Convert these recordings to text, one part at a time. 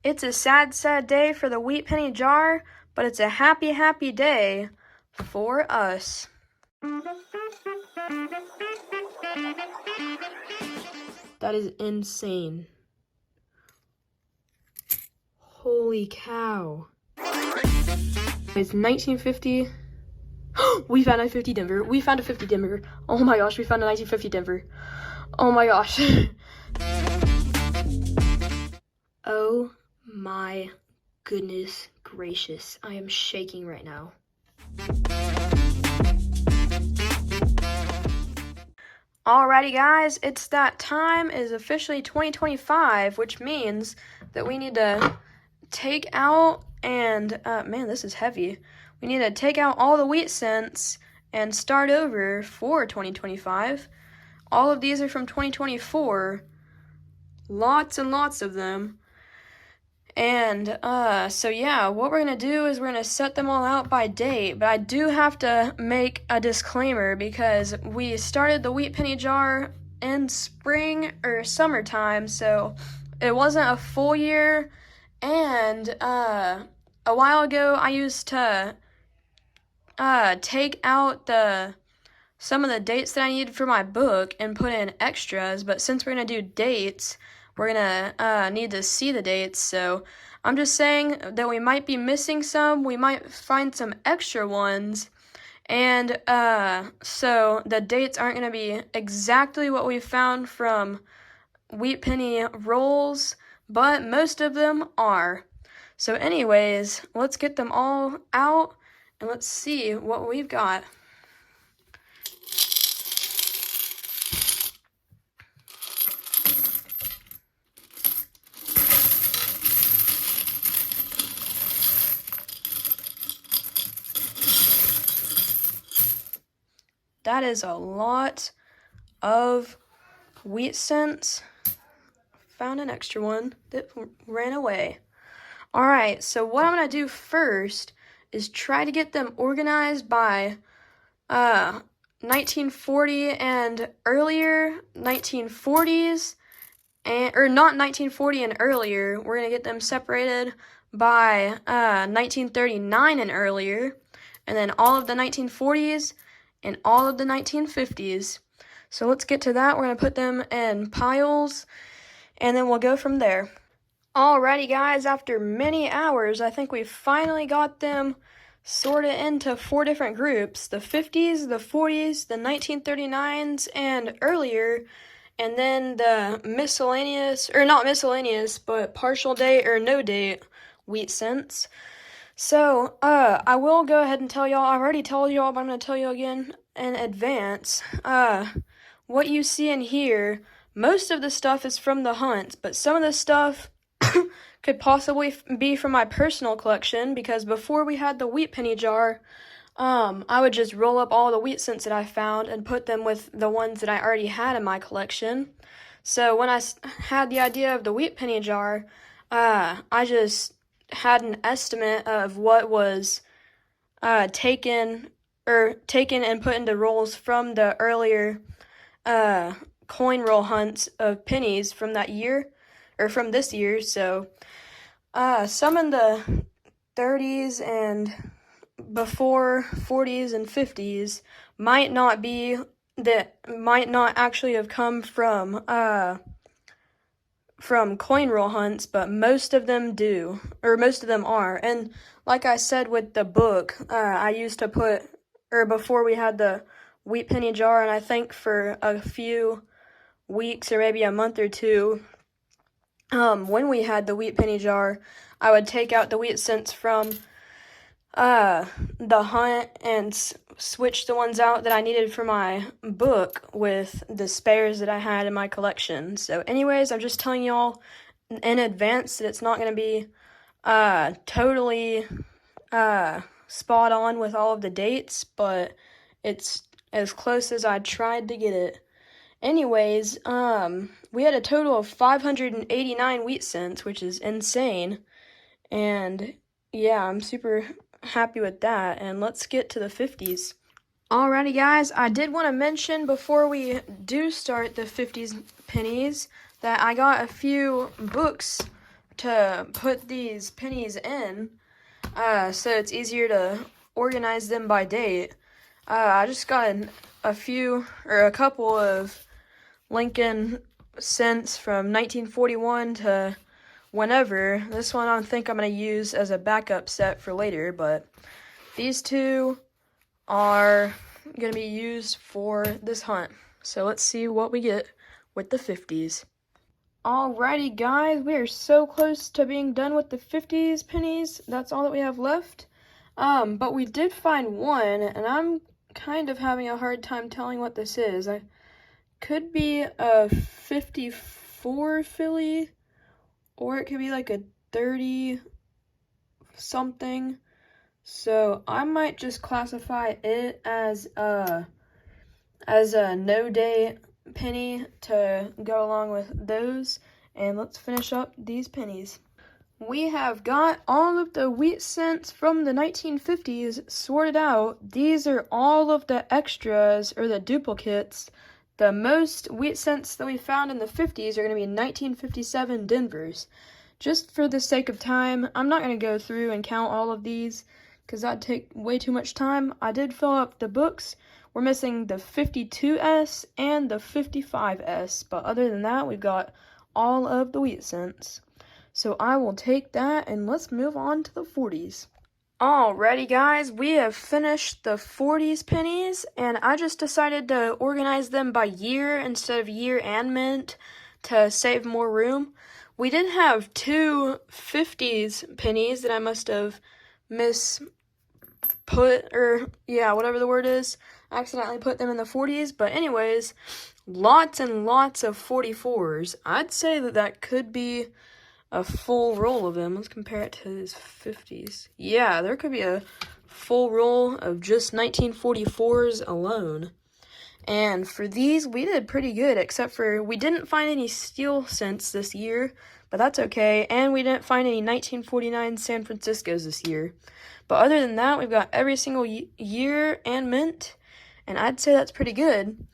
It's a sad, sad day for the wheat penny jar, but it's a happy, happy day for us. That is insane. Holy cow. It's 1950. We found a 50 Denver. We found a 50 Denver. Oh my gosh, we found a 1950 Denver. Oh my gosh. Oh my goodness gracious. I am shaking right now. Alrighty guys, it's that time. It is officially 2025, which means that we need to take out and, man, this is heavy. We need to take out all the wheat cents and start over for 2025. All of these are from 2024. Lots and lots of them. And, so yeah, what we're going to do is we're going to set them all out by date, but I do have to make a disclaimer because we started the wheat penny jar in spring or summertime, so it wasn't a full year, and, a while ago I used to, take out some of the dates that I needed for my book and put in extras, but since we're going to do dates, we're going to need to see the dates, so I'm just saying that we might be missing some. We might find some extra ones, and so the dates aren't going to be exactly what we found from wheat penny rolls, but most of them are. So anyways, let's get them all out, and let's see what we've got. That is a lot of wheat cents. Found an extra one that ran away. Alright, so what I'm going to do first is try to get them organized by 1940 and earlier, 1940s, or not 1940 and earlier. We're going to get them separated by 1939 and earlier, and then all of the 1940s and all of the 1950s. So let's get to that. We're going to put them in piles, and then we'll go from there. Alrighty guys, after many hours, I think we finally got them sorted into 4 different groups: the 50s, the 40s, the 1939s, and earlier, and then the miscellaneous, or not miscellaneous, but partial date or no date wheat cents. So, I will go ahead and tell y'all, I've already told y'all, but I'm going to tell you again in advance. What you see in here, most of the stuff is from the hunts, but some of the stuff could possibly be from my personal collection, because before we had the wheat penny jar, I would just roll up all the wheat cents that I found and put them with the ones that I already had in my collection. So when I had the idea of the wheat penny jar, I just had an estimate of what was taken and put into rolls from the earlier coin roll hunts of pennies from that year, or from this year. So some in the 30s and before 40s and 50s might not actually have come from coin roll hunts, but most of them do, or most of them are. And like I said with the book, I used to put, or before we had the wheat penny jar, and I think for a few weeks or maybe a month or two, when we had the wheat penny jar, I would take out the wheat cents from the hunt and switch the ones out that I needed for my book with the spares that I had in my collection. So anyways, I'm just telling y'all in advance that it's not going to be totally spot on with all of the dates, but it's as close as I tried to get it. Anyways, we had a total of 589 wheat cents, which is insane, and yeah, I'm super happy with that. And let's get to the 50s. Alrighty guys, I did want to mention before we do start the 50s pennies that I got a few books to put these pennies in, so it's easier to organize them by date. I just got a couple of Lincoln cents from 1941 to whenever. This one I think I'm going to use as a backup set for later, but these two are going to be used for this hunt. So let's see what we get with the 50s. Alrighty guys, we are so close to being done with the 50s pennies. That's all that we have left. But we did find one, and I'm kind of having a hard time telling what this is. I could be a 54 Philly, or it could be like a 30 something. So I might just classify it as a no day penny to go along with those. And let's finish up these pennies. We have got all of the wheat cents from the 1950s sorted out. These are all of the extras, or the duplicates. The most wheat cents that we found in the 50s are going to be 1957 Denvers. Just for the sake of time, I'm not going to go through and count all of these, because that'd take way too much time. I did fill up the books. We're missing the 52S and the 55S, but other than that, we've got all of the wheat cents. So I will take that, and let's move on to the 40s. Alrighty guys, we have finished the 40s pennies, and I just decided to organize them by year instead of year and mint to save more room. We did have two 50s pennies that I must have whatever the word is. I accidentally put them in the 40s, but anyways, lots and lots of 44s. I'd say that could be a full roll of them. Let's compare it to his 50s. Yeah, there could be a full roll of just 1944s alone. And for these, we did pretty good, except for we didn't find any steel cents this year, but that's okay. And we didn't find any 1949 San Franciscos this year. But other than that, we've got every single year and mint, and I'd say that's pretty good.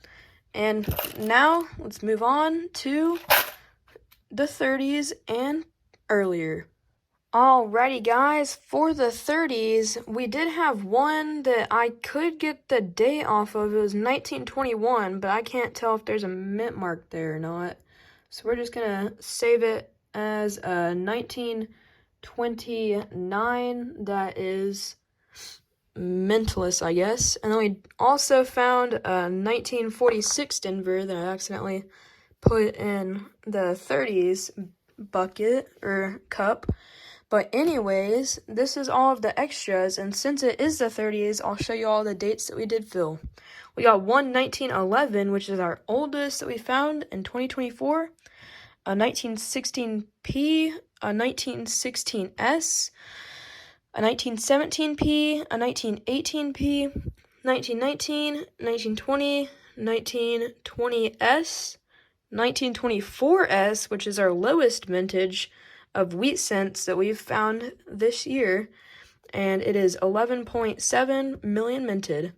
And now, let's move on to the 30s and earlier. Alrighty guys, for the 30s, we did have one that I could get the date off of. It was 1921, but I can't tell if there's a mint mark there or not. So we're just gonna save it as a 1929 that is mintless, I guess. And then we also found a 1946 Denver that I accidentally put in the 30s bucket or cup. But anyways, this is all of the extras, and since it is the 30s, I'll show you all the dates that we did fill. We got one 1911, which is our oldest that we found in 2024, a 1916P, a 1916S, a 1917P, a 1918P, 1919, 1920, 1920S, 1924S, which is our lowest vintage of wheat cents that we've found this year, and it is 11.7 million minted.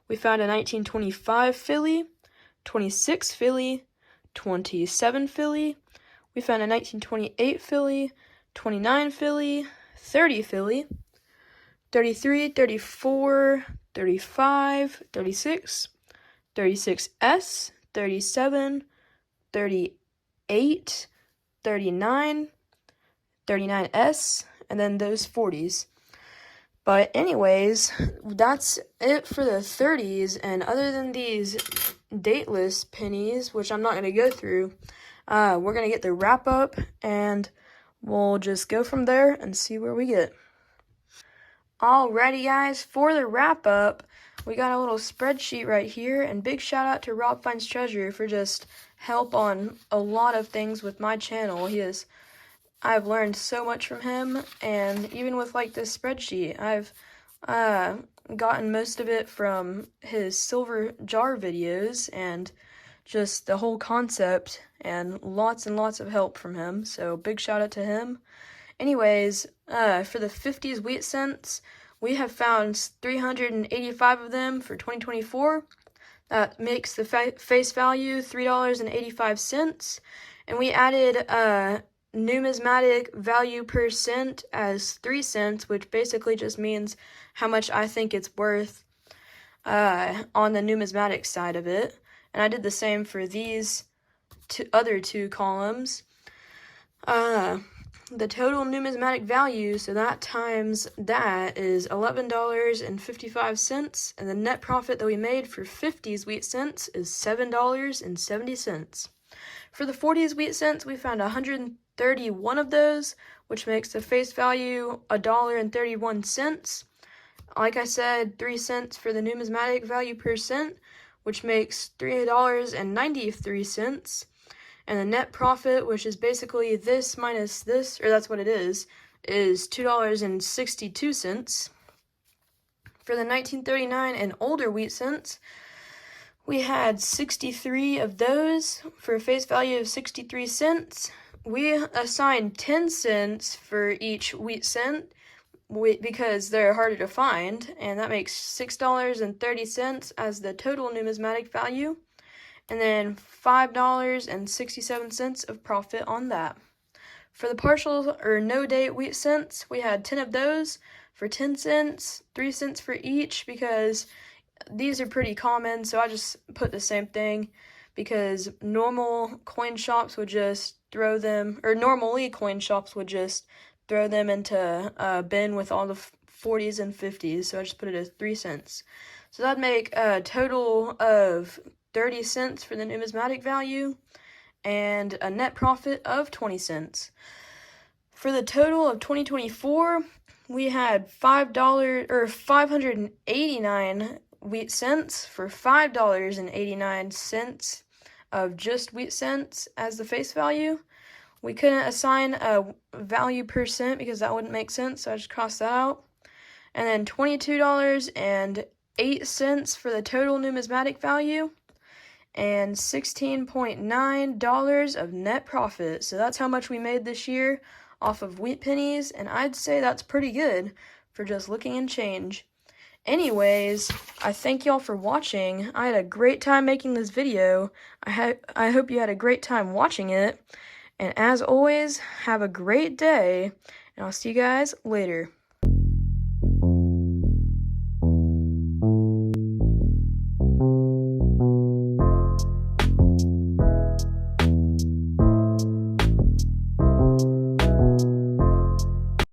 We found a 1925 Philly, 26 Philly, 27 Philly. We found a 1928 Philly, 29 Philly, 30 Philly, 33, 34, 35, 36, 36S, 37, 38, 39, 39S, and then those 40s. But anyways, that's it for the 30s, and other than these dateless pennies, which I'm not going to go through, we're going to get the wrap up, and we'll just go from there and see where we get. Alrighty guys, for the wrap up, we got a little spreadsheet right here, and big shout out to Rob Finds Treasure for just help on a lot of things with my channel. I've learned so much from him, and even with like this spreadsheet, I've gotten most of it from his silver jar videos and just the whole concept, and lots of help from him, so big shout out to him. Anyways, for the 50s wheat cents, we have found 385 of them for 2024. That makes the face value $3.85, and we added numismatic value per cent as 3 cents, which basically just means how much I think it's worth on the numismatic side of it. And I did the same for these other two columns. The total numismatic value, so that times that is $11.55, and the net profit that we made for 50s wheat cents is $7.70. For the 40s wheat cents, we found 131 of those, which makes the face value $1.31. Like I said, 3 cents for the numismatic value per cent, which makes $3.93. And the net profit, which is basically this minus this, or that's what it is $2.62. For the 1939 and older wheat cents, we had 63 of those for a face value of 63 cents. We assigned 10 cents for each wheat cent because they're harder to find, and that makes $6.30 as the total numismatic value, and then $5.67 of profit on that. For the partial or no date wheat cents, we had 10 of those for 10 cents, 3 cents for each, because these are pretty common, so I just put the same thing, because normally coin shops would just throw them into a bin with all the 40s and 50s, so I just put it as 3 cents. So that'd make a total of 30 cents for the numismatic value and a net profit of 20 cents. For the total of 2024, we had $589 wheat cents for $5.89 of just wheat cents as the face value. We couldn't assign a value per cent because that wouldn't make sense, so I just crossed that out. And then $22.08 for the total numismatic value, and $16.9 of net profit. So that's how much we made this year off of wheat pennies, and I'd say that's pretty good for just looking and change. Anyways, I thank y'all for watching. I had a great time making this video. I hope you had a great time watching it. And as always, have a great day, and I'll see you guys later.